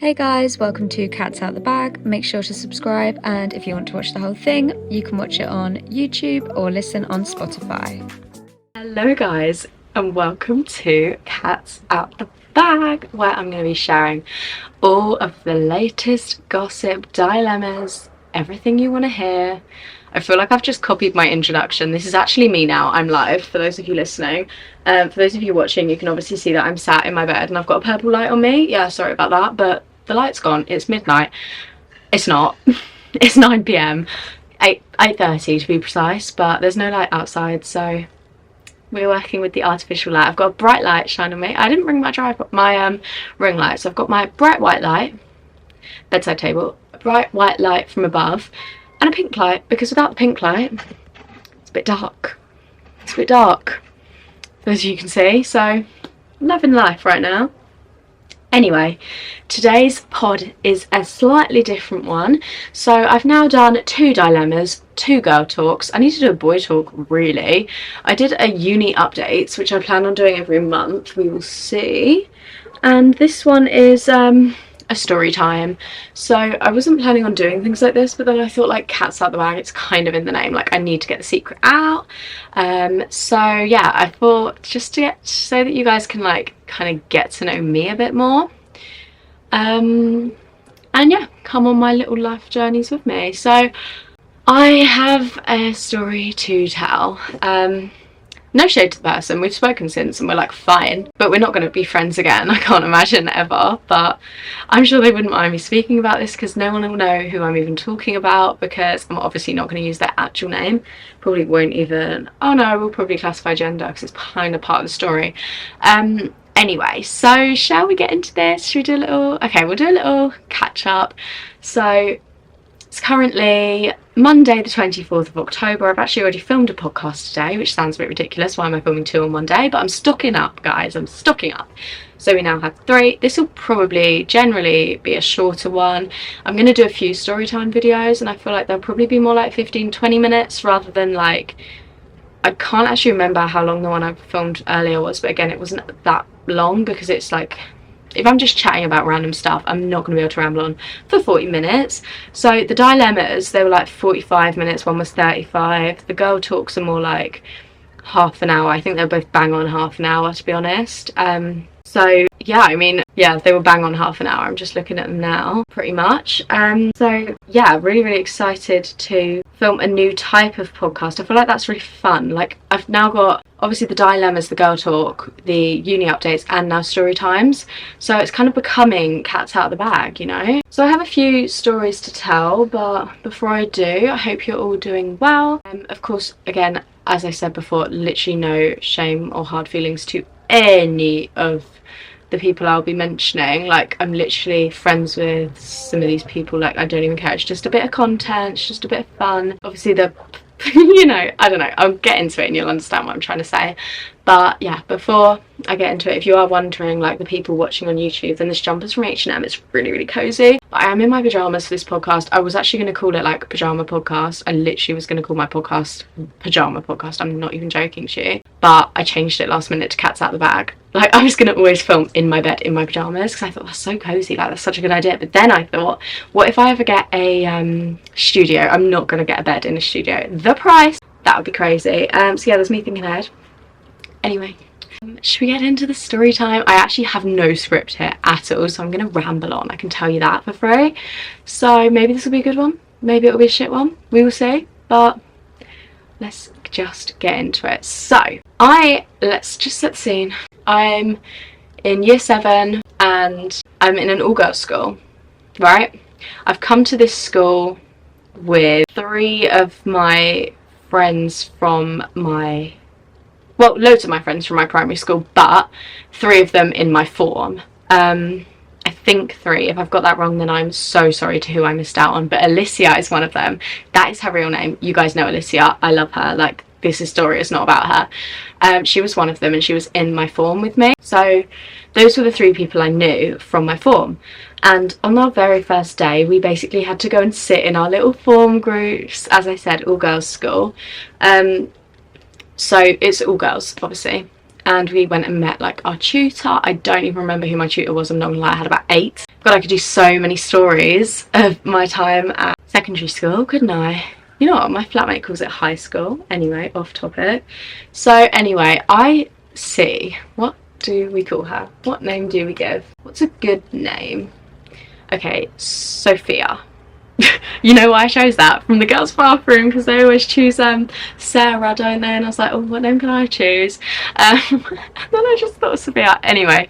Hey guys, welcome to Cats Out the Bag. Make sure to subscribe, and if you want to watch the whole thing, you can watch it on YouTube or listen on Spotify. Hello guys, and welcome to Cats Out the Bag, where I'm going to be sharing all of the latest gossip, dilemmas, everything you want to hear. I feel like I've just copied my introduction. This is actually me now. I'm live, for those of you listening. For those of you watching, you can obviously see that I'm sat in my bed and I've got a purple light on me. Yeah, sorry about that, but the light's gone. It's midnight. It's not. It's 9 p.m. 8:30 to be precise, but there's no light outside, so we're working with the artificial light. I've got a bright light shining on me. I didn't bring my ring light, so I've got my bright white light, bedside table, a bright white light from above, and a pink light, because without the pink light, it's a bit dark. It's a bit dark, as you can see, so I'm loving life right now. Anyway, today's pod is a slightly different one. So I've now done 2 dilemmas, 2 girl talks. I need to do a boy talk, really. I did a uni updates, which I plan on doing every month. We will see. And this one is a story time. So I wasn't planning on doing things like this, but then I thought, like, Cats Out the Bag, it's kind of in the name. Like, I need to get the secret out. So yeah, I thought just to get, so that you guys can, like, kind of get to know me a bit more. And yeah, come on my little life journeys with me. So I have a story to tell. No shade to the person, we've spoken since and we're like fine, but we're not going to be friends again, I can't imagine, ever. But I'm sure they wouldn't mind me speaking about this, because no one will know who I'm even talking about, because I'm obviously not going to use their actual name. Probably won't even, oh no, I will probably classify gender because it's kind of part of the story. Anyway, so shall we get into this? Should we do a little, okay, we'll do a little catch up. So it's currently Monday the 24th of October. I've actually already filmed a podcast today, which sounds a bit ridiculous. Why am I filming 2 on one day? But I'm stocking up, guys. I'm stocking up. So we now have 3. This will probably generally be a shorter one. I'm going to do a few storytime videos, and I feel like they'll probably be more like 15-20 minutes rather than like, I can't actually remember how long the one I filmed earlier was, but again, it wasn't that long, because it's like, if I'm just chatting about random stuff, I'm not going to be able to ramble on for 40 minutes. So the dilemmas, they were like 45 minutes, one was 35. The girl talks are more like half an hour. I think they're both bang on half an hour, to be honest. So yeah, I mean, yeah, they were bang on half an hour. I'm just looking at them now, pretty much. So yeah, really excited to film a new type of podcast. I feel like that's really fun. Like, I've now got obviously the dilemmas, the girl talk, the uni updates, and now story times. So it's kind of becoming Cats Out of the Bag, you know? So I have a few stories to tell, but before I do, I hope you're all doing well. Of course, again, as I said before, literally no shame or hard feelings to any of the people I'll be mentioning. Like, I'm literally friends with some of these people. Like, I don't even care. It's just a bit of content, it's just a bit of fun. Obviously the you know, I don't know, I'll get into it and you'll understand what I'm trying to say. But yeah, before I get into it, if you are wondering, like, the people watching on YouTube, then this jumper's from H&M. It's really cozy. But I am in my pajamas for this podcast. I was actually going to call it like pajama podcast. I literally was going to call my podcast pajama podcast. I'm not even joking to you. But I changed it last minute to Cats Out the Bag. Like, I was going to always film in my bed in my pajamas, because I thought that's so cozy, like, that's such a good idea. But then I thought, what if I ever get a studio? I'm not going to get a bed in a studio. The price, that would be crazy. So yeah, there's me thinking ahead. Anyway, should we get into the story time? I actually have no script here at all, so I'm going to ramble on, I can tell you that for free. So maybe this will be a good one, maybe it'll be a shit one, we will see. But let's just get into it. So let's just set the scene. I'm in year 7 and I'm in an all-girls school, right? I've come to this school with 3 of my friends from my, well, loads of my friends from my primary school, but 3 of them in my form. I think 3. If I've got that wrong, then I'm so sorry to who I missed out on. But Alicia is one of them. That is her real name. You guys know Alicia. I love her. Like, this story is not about her. She was one of them, and she was in my form with me. So those were the 3 people I knew from my form. And on our very first day, we basically had to go and sit in our little form groups. As I said, all girls school. So it's all girls, obviously. and we went and met like our tutor. I don't even remember who my tutor was, I'm not gonna lie, I had about 8. God, I could do so many stories of my time at secondary school, couldn't I? You know what, my flatmate calls it high school. Anyway, off topic. So anyway, I see, what do we call her? What name do we give? What's a good name? Okay, Sophia. You know why I chose that? From the girls' bathroom, because they always choose Sarah, don't they? And I was like, oh, what name can I choose? And then I just thought of Sophia. Anyway,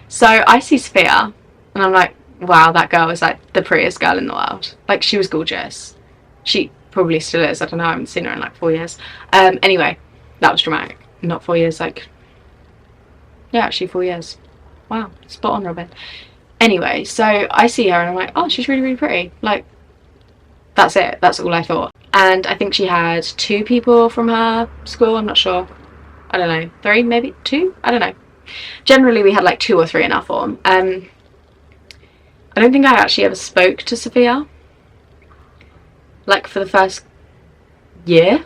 so I see Sophia and I'm like, wow, that girl is like the prettiest girl in the world. Like, she was gorgeous. She probably still is, I don't know, I haven't seen her in like 4 years. Anyway, that was dramatic. Not 4 years, like, yeah, actually 4 years. Wow, spot on, Robyn. Anyway, so I see her and I'm like, oh, she's really, really pretty. Like, that's it, that's all I thought. And I think she had 2 people from her school, I'm not sure. I don't know, 3 maybe, 2? I don't know. Generally we had like 2 or 3 in our form. I don't think I actually ever spoke to Sophia, like for the first year.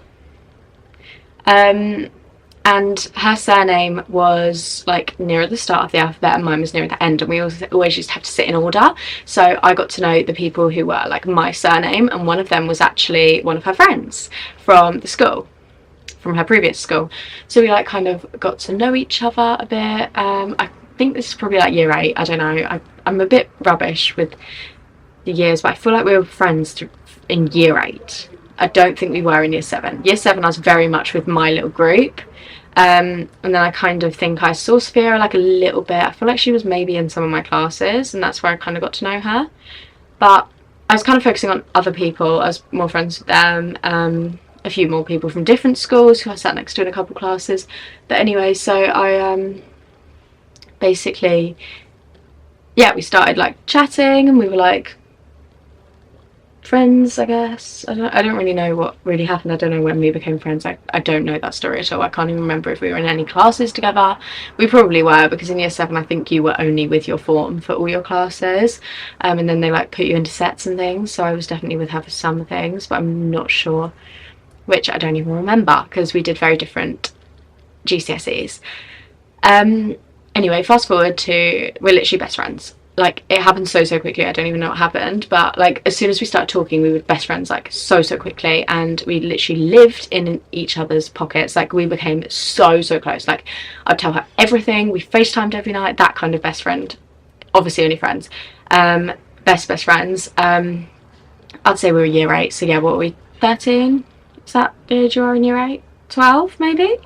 And her surname was like nearer the start of the alphabet and mine was nearer the end, and we always used to have to sit in order. So I got to know the people who were like my surname, and one of them was actually one of her friends from the school, from her previous school. So we like kind of got to know each other a bit. I think this is probably like year 8, I don't know. I'm a bit rubbish with the years, but I feel like we were friends in year 8. I don't think we were in year 7. Year 7 I was very much with my little group. And then I kind of think I saw Sophia like a little bit. I feel like she was maybe in some of my classes, and that's where I kind of got to know her. But I was kind of focusing on other people. I was more friends with them. A few more people from different schools who I sat next to in a couple classes. But anyway, so I basically, yeah, we started like chatting and we were like friends, I guess. I don't really know what really happened. I don't know when we became friends. I don't know that story at all. I can't even remember if we were in any classes together. We probably were, because in year 7 I think you were only with your form for all your classes, and then they like put you into sets and things, so I was definitely with her for some things, but I'm not sure which. I don't even remember because we did very different GCSEs. Anyway, fast forward to, we're literally best friends. Like, it happened so quickly, I don't even know what happened, but like as soon as we started talking we were best friends like so quickly, and we literally lived in each other's pockets. Like, we became so close. Like, I'd tell her everything, we FaceTimed every night, that kind of best friend. Obviously only friends. Best friends. I'd say we were year 8, so yeah, what were we, 13? Is that the age you were in year 8? 12 maybe?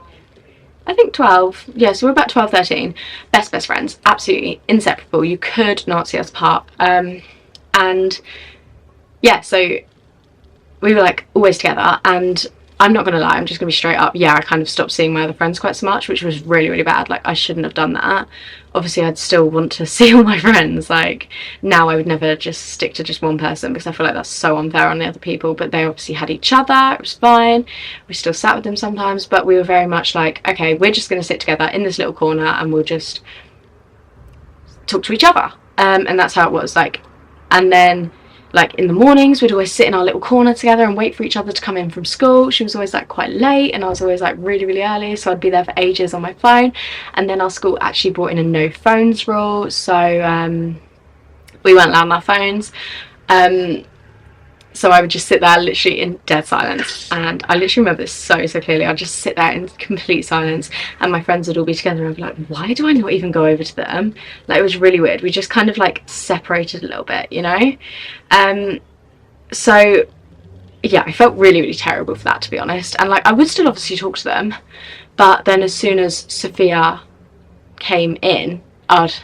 I think 12. Yeah, so we're about 12, 13. Best friends. Absolutely inseparable. You could not see us apart. And yeah, so we were like always together, and I'm not gonna lie, I'm just gonna be straight up, yeah, I kind of stopped seeing my other friends quite so much, which was really bad. Like, I shouldn't have done that. Obviously I'd still want to see all my friends. Like, now I would never just stick to just one person, because I feel like that's so unfair on the other people, but they obviously had each other, it was fine. We still sat with them sometimes, but we were very much like, okay, we're just gonna sit together in this little corner and we'll just talk to each other. And that's how it was. Like, and then like in the mornings we'd always sit in our little corner together and wait for each other to come in from school. She was always like quite late and I was always like really early, so I'd be there for ages on my phone. And then our school actually brought in a no phones rule, so we weren't allowed on our phones. So I would just sit there literally in dead silence, and I literally remember this so clearly. I'd just sit there in complete silence and my friends would all be together and I'd be like, why do I not even go over to them? Like, it was really weird. We just kind of like separated a little bit, you know? So yeah, I felt really terrible for that, to be honest. And like, I would still obviously talk to them, but then as soon as Sophia came in, I'd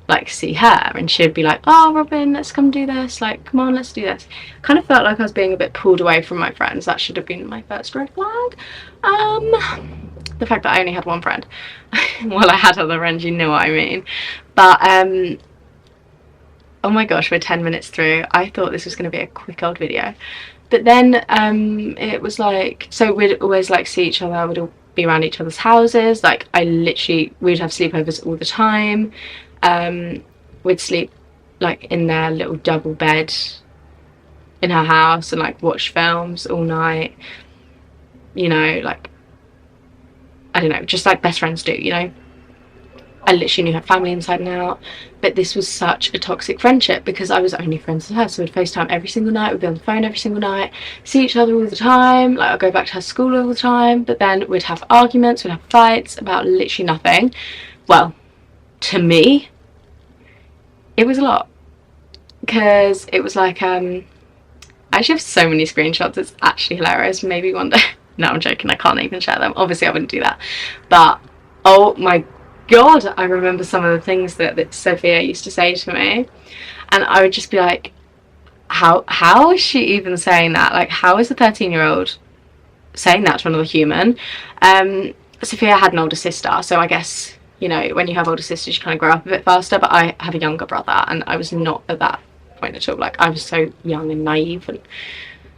like see her and she'd be like, oh Robyn, let's come do this, like come on, let's do this. Kind of felt like I was being a bit pulled away from my friends. That should have been my first red flag. The fact that I only had one friend. Well, I had other friends, you know what I mean. But oh my gosh, we're 10 minutes through. I thought this was going to be a quick old video, but then it was like, so we'd always like see each other, we'd all be around each other's houses. Like, we'd have sleepovers all the time. We'd sleep like in their little double bed in her house and like watch films all night, you know, like I don't know, just like best friends do, you know. I literally knew her family inside and out, but this was such a toxic friendship because I was only friends with her. So we'd FaceTime every single night, we'd be on the phone every single night, see each other all the time, like I'd go back to her school all the time, but then we'd have arguments, we'd have fights about literally nothing. Well, to me, it was a lot, because it was like, I actually have so many screenshots, it's actually hilarious. Maybe one day, no, I'm joking, I can't even share them, obviously I wouldn't do that, but oh my god, I remember some of the things that Sophia used to say to me, and I would just be like, how is she even saying that? Like, how is a 13-year-old saying that to another human? Sophia had an older sister, so I guess, you know, when you have older sisters you kind of grow up a bit faster, but I have a younger brother and I was not at that point at all. Like, I was so young and naive and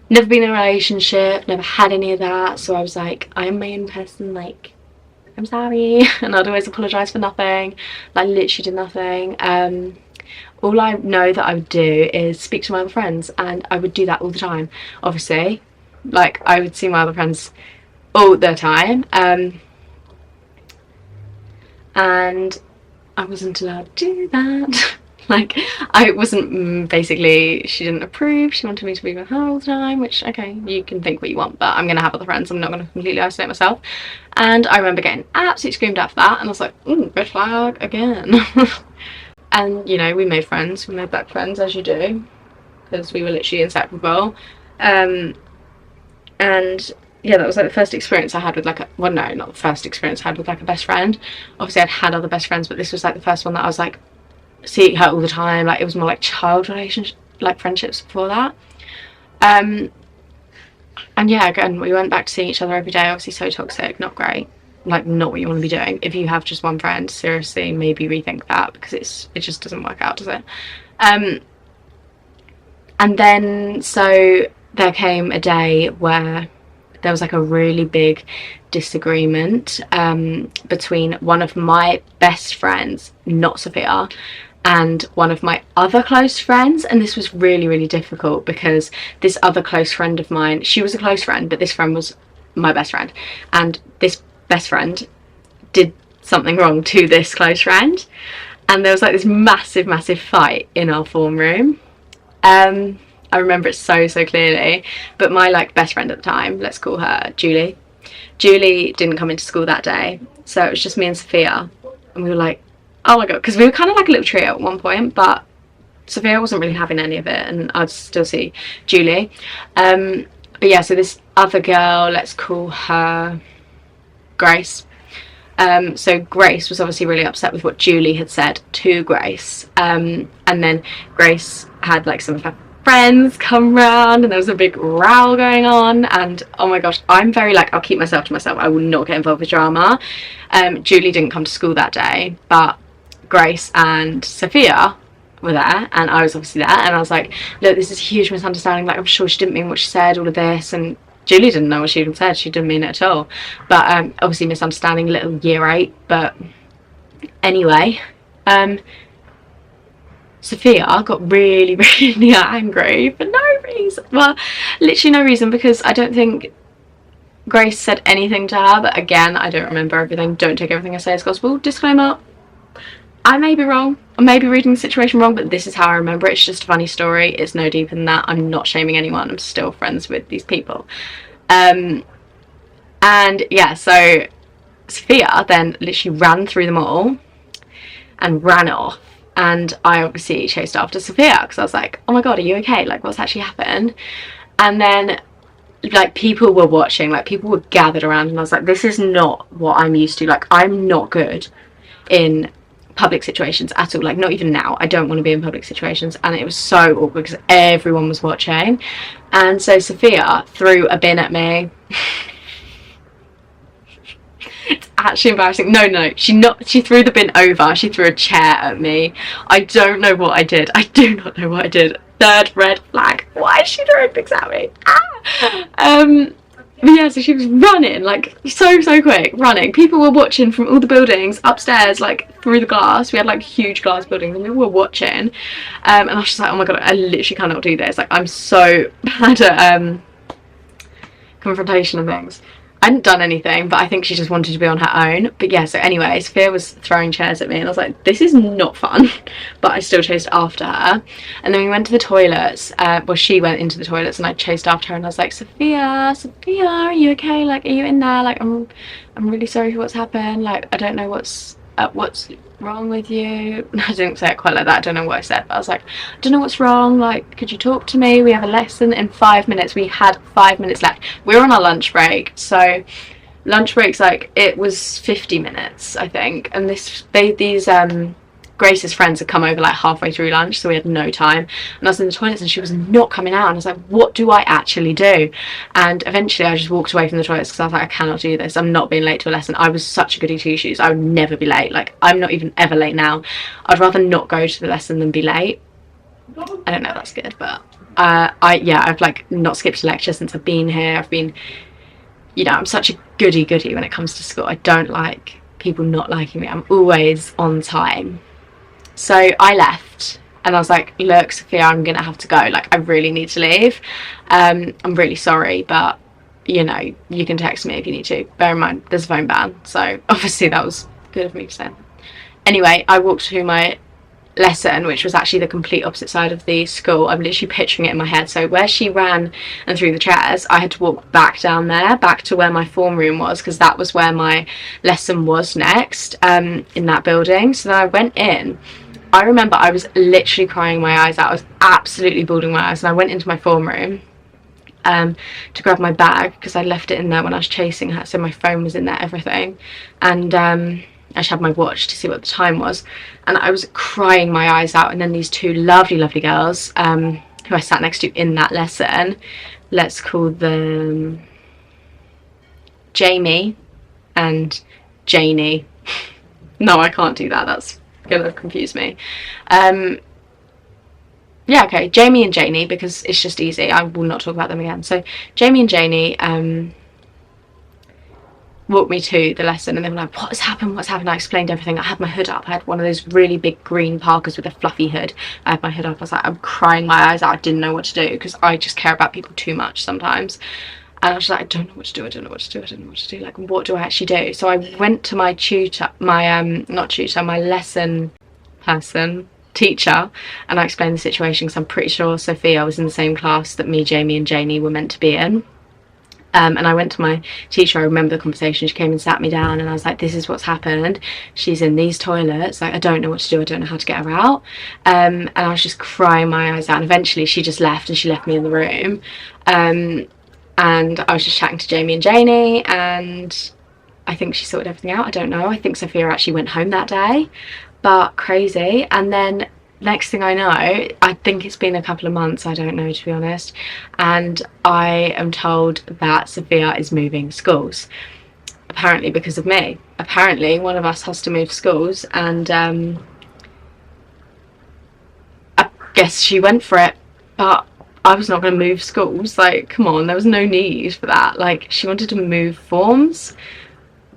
never been in a relationship, never had any of that, so I was like, I'm my own person, like, I'm sorry, and I'd always apologise for nothing, like literally did nothing. All I know that I would do is speak to my other friends, and I would do that all the time, obviously, like I would see my other friends all the time, and I wasn't allowed to do that. Like, I wasn't, basically, she didn't approve, she wanted me to be with her all the time, which, okay, you can think what you want, but I'm going to have other friends, I'm not going to completely isolate myself. And I remember getting absolutely screamed at for that, and I was like, red flag again. And, you know, we made friends, we made back friends, as you do, because we were literally inseparable. And yeah, that was like the first experience I had with like a, well, no, not the first experience I had with like a best friend. Obviously I'd had other best friends, but this was like the first one that I was like seeing her all the time. Like, it was more like child relationship, like friendships before that. And yeah, again, we went back to seeing each other every day. Obviously so toxic, not great, like not what you want to be doing. If you have just one friend, seriously, maybe rethink that, because it just doesn't work out, does it? And then so there came a day where there was like a really big disagreement between one of my best friends, not Sophia, and one of my other close friends. And this was really, really difficult because this other close friend of mine, she was a close friend, but this friend was my best friend, and this best friend did something wrong to this close friend, and there was like this massive fight in our form room. I remember it so clearly, but my like best friend at the time, let's call her Julie didn't come into school that day, so it was just me and Sophia, and we were like, oh my god, because we were kind of like a little trio at one point, but Sophia wasn't really having any of it, and I'd still see Julie. But yeah, so this other girl, let's call her Grace. So Grace was obviously really upset with what Julie had said to Grace, and then Grace had like some of her friends come round, and there was a big row going on, and oh my gosh, I'm very like, I'll keep myself to myself, I will not get involved with drama. Julie didn't come to school that day, but Grace and Sophia were there, and I was obviously there, and I was like, look, this is a huge misunderstanding, like I'm sure she didn't mean what she said, all of this. And Julie didn't know what she even said, she didn't mean it at all, but obviously misunderstanding, little year 8. But anyway, Sophia got really angry for no reason. Well, literally no reason, because I don't think Grace said anything to her, but again, I don't remember everything, don't take everything I say as gospel, disclaimer. I may be wrong, I may be reading the situation wrong, but this is how I remember it. It's just a funny story, it's no deeper than that. I'm not shaming anyone, I'm still friends with these people. And yeah, so Sophia then literally ran through them all and ran off, and I obviously chased after Sophia because I was like, oh my god, are you okay, like what's actually happened? And then like people were watching, like people were gathered around, and I was like, this is not what I'm used to, like I'm not good in public situations at all, like not even now, I don't want to be in public situations. And it was so awkward because everyone was watching, and so Sophia threw a bin at me. It's actually embarrassing. No, she threw the bin over, she threw a chair at me. I don't know what I did, I do not know what I did. Third red flag, why is she throwing things at me? But yeah, so she was running, like, so quick, running. People were watching from all the buildings upstairs, like, through the glass. We had, like, huge glass buildings, and people were watching. And I was just like, oh my god, I literally cannot do this. Like, I'm so bad at confrontation and things. I hadn't done anything, but I think she just wanted to be on her own. But yeah, so anyway, Sophia was throwing chairs at me and I was like, this is not fun. But I still chased after her. And then we went to the toilets. Well, she went into the toilets and I chased after her and I was like, Sophia, Sophia, are you okay? Like, are you in there? Like, I'm really sorry for what's happened. Like, I don't know what's wrong with you. I didn't say it quite like that. I don't know what I said, but I was like, I don't know what's wrong. Like, could you talk to me? We have a lesson in 5 minutes. We had 5 minutes left. We're on our lunch break, so lunch breaks, like, it was 50 minutes, I think. And these Grace's friends had come over like halfway through lunch, so we had no time. And I was in the toilets and she was not coming out, and I was like, what do I actually do? And eventually I just walked away from the toilets because I was like, I cannot do this. I'm not being late to a lesson. I was such a goody two shoes. I would never be late. Like, I'm not even ever late now. I'd rather not go to the lesson than be late. I don't know if that's good, but I've like not skipped a lecture since I've been here. I've been, you know, I'm such a goody when it comes to school. I don't like people not liking me. I'm always on time. So I left and I was like, look, Sophia, I'm gonna have to go. Like, I really need to leave. I'm really sorry, but you know, you can text me if you need to. Bear in mind, there's a phone ban, so obviously that was good of me to say. Anyway, I walked to my lesson, which was actually the complete opposite side of the school. I'm literally picturing it in my head. So where she ran and threw the chairs, I had to walk back down there, back to where my form room was, because that was where my lesson was next, in that building. So then I went in. I remember I was literally crying my eyes out. I was absolutely bawling my eyes, and I went into my form room to grab my bag because I left it in there when I was chasing her, so my phone was in there, everything. And I just had my watch to see what the time was, and I was crying my eyes out. And then these two lovely girls who I sat next to in that lesson, let's call them Jamie and Janie. No, I can't do that, that's gonna confuse me. Yeah, okay, Jamie and Janie, because it's just easy. I will not talk about them again. So Jamie and Janie walked me to the lesson, and they were like, what's happened? I explained everything. I had my hood up. I had one of those really big green parkas with a fluffy hood. I had my hood up. I was like, I'm crying my eyes out. I didn't know what to do because I just care about people too much sometimes. And I was like, I don't know what to do. Like, what do I actually do? So I went to my tutor, my my lesson person, teacher, and I explained the situation because I'm pretty sure Sophia was in the same class that me, Jamie and Janie were meant to be in. And I went to my teacher. I remember the conversation. She came and sat me down, and I was like, this is what's happened. She's in these toilets. Like, I don't know what to do. I don't know how to get her out. And I was just crying my eyes out. And eventually she just left, and she left me in the room. And I was just chatting to Jamie and Janie, and I think she sorted everything out. I don't know. I think Sophia actually went home that day, but crazy. And then next thing I know, I think it's been a couple of months, I don't know, to be honest, and I am told that Sophia is moving schools, apparently because of me. Apparently one of us has to move schools, and I guess she went for it, but I was not going to move schools. Like, come on, there was no need for that. Like, she wanted to move forms.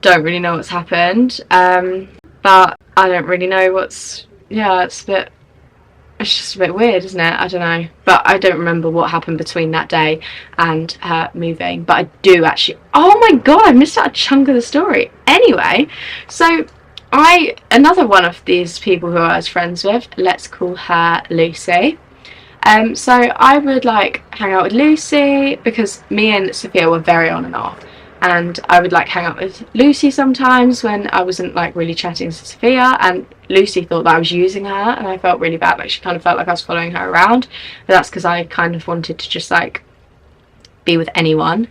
Don't really know what's happened, but I don't really know what's, yeah, it's just a bit weird, isn't it? I don't know, but I don't remember what happened between that day and her moving, but I do actually, oh my god, I missed out a chunk of the story. Anyway, so another one of these people who I was friends with, let's call her Lucy. So I would like hang out with Lucy because me and Sophia were very on and off, and I would like hang out with Lucy sometimes when I wasn't like really chatting to Sophia, and Lucy thought that I was using her, and I felt really bad. Like, she kind of felt like I was following her around, but that's because I kind of wanted to just like be with anyone.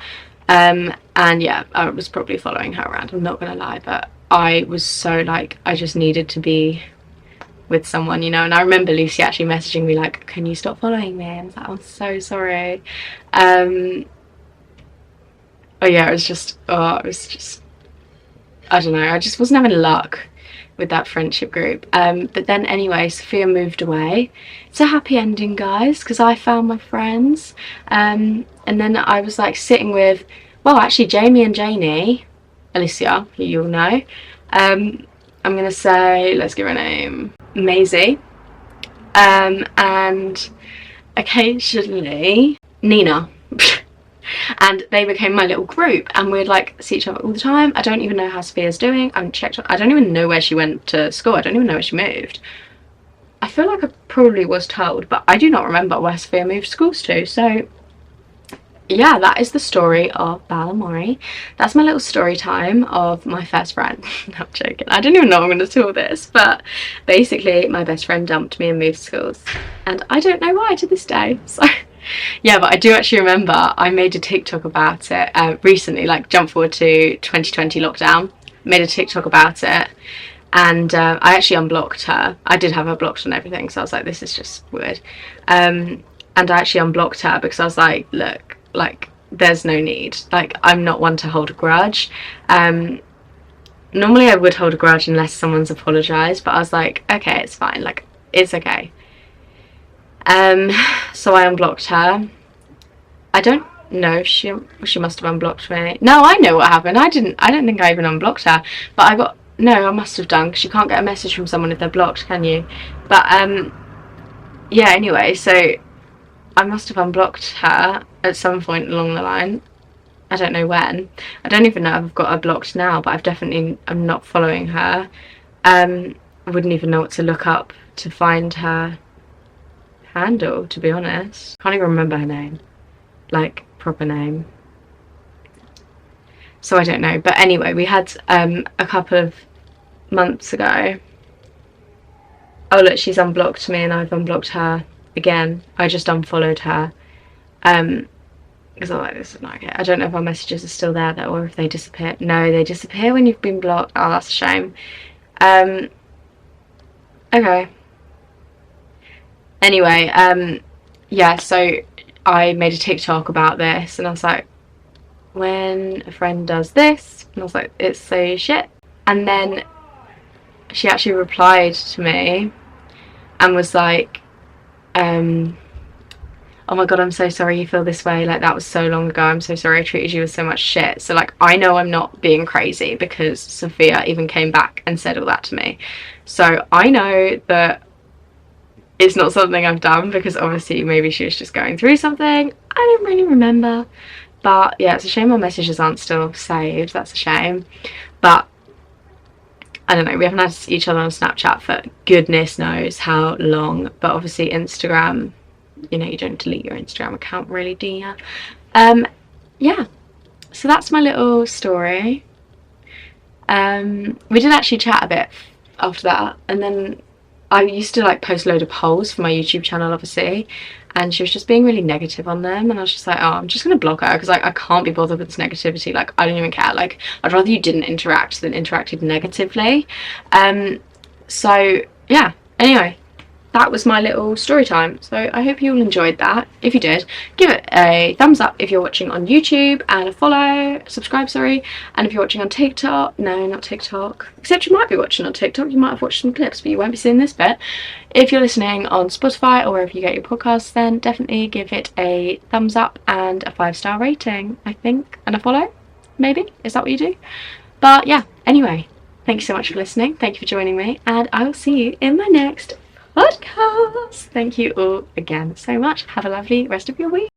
And yeah, I was probably following her around, I'm not gonna lie, but I was so like, I just needed to be with someone, you know. And I remember Lucy actually messaging me like, can you stop following me? And I was like, I'm so sorry. Oh yeah, it was just I don't know, I just wasn't having luck with that friendship group. But then anyway, Sophia moved away. It's a happy ending, guys, because I found my friends, and then I was like sitting with, well, actually Jamie and Janie, Alicia, who you'll know, I'm gonna say, let's give her a name, Maisie, and occasionally Nina. and they became my little group, and we'd like see each other all the time. I don't even know how Sophia's doing. I haven't checked. I don't even know where she went to school. I don't even know where she moved. I feel like I probably was told, but I do not remember where Sophia moved schools to. So yeah, that is the story of Balamori. That's my little story time of my first friend. No, I'm joking. I don't even know I'm going to tell this, but basically my best friend dumped me and moved schools, and I don't know why to this day. So yeah, but I do actually remember I made a TikTok about it recently, like jump forward to 2020 lockdown. Made a TikTok about it, and I actually unblocked her. I did have her blocked and everything, so I was like, this is just weird. And I actually unblocked her because I was like, look, like, there's no need. Like, I'm not one to hold a grudge. Normally I would hold a grudge unless someone's apologised, but I was like, okay, it's fine, like, it's okay. So I unblocked her. I don't know if she must have unblocked me. No, I know what happened. I don't think I even unblocked her, but I must have done, because you can't get a message from someone if they're blocked, can you? But yeah, anyway, so I must have unblocked her at some point along the line. I don't know when. I don't even know if I've got her blocked now, but I'm not following her. I wouldn't even know what to look up to find her handle, to be honest. Can't even remember her name, like proper name. So I don't know. But anyway, we had a couple of months ago. Oh look, she's unblocked me and I've unblocked her again. I just unfollowed her because I'm like, this is not okay. I don't know if our messages are still there though, or if they disappear. No, they disappear when you've been blocked. Oh, that's a shame. Okay. Anyway, yeah, so I made a TikTok about this, and I was like, when a friend does this, and I was like, it's so shit. And then she actually replied to me and was like, oh my god, I'm so sorry you feel this way, like that was so long ago, I'm so sorry I treated you with so much shit. So like, I know I'm not being crazy because Sophia even came back and said all that to me. So I know that it's not something I've done, because obviously maybe she was just going through something. I don't really remember. But yeah, it's a shame our messages aren't still saved. That's a shame. But I don't know, we haven't had to see each other on Snapchat for goodness knows how long. But obviously Instagram, you know, you don't delete your Instagram account really, do you? Yeah, so that's my little story. We did actually chat a bit after that, and then I used to like post a load of polls for my YouTube channel, obviously, and she was just being really negative on them, and I was just like, oh, I'm just gonna block her, because like I can't be bothered with this negativity. Like, I don't even care. Like, I'd rather you didn't interact than interacted negatively. So yeah, anyway, that was my little story time. So I hope you all enjoyed that. If you did, give it a thumbs up if you're watching on YouTube, and a subscribe, sorry. And if you're watching on TikTok, no, not TikTok, except you might be watching on TikTok, you might have watched some clips, but you won't be seeing this bit. If you're listening on Spotify or wherever you get your podcasts, then definitely give it a thumbs up and a 5-star rating, I think, and a follow, maybe. Is that what you do? But yeah, anyway, thank you so much for listening. Thank you for joining me, and I will see you in my next podcast. Thank you all again so much. Have a lovely rest of your week.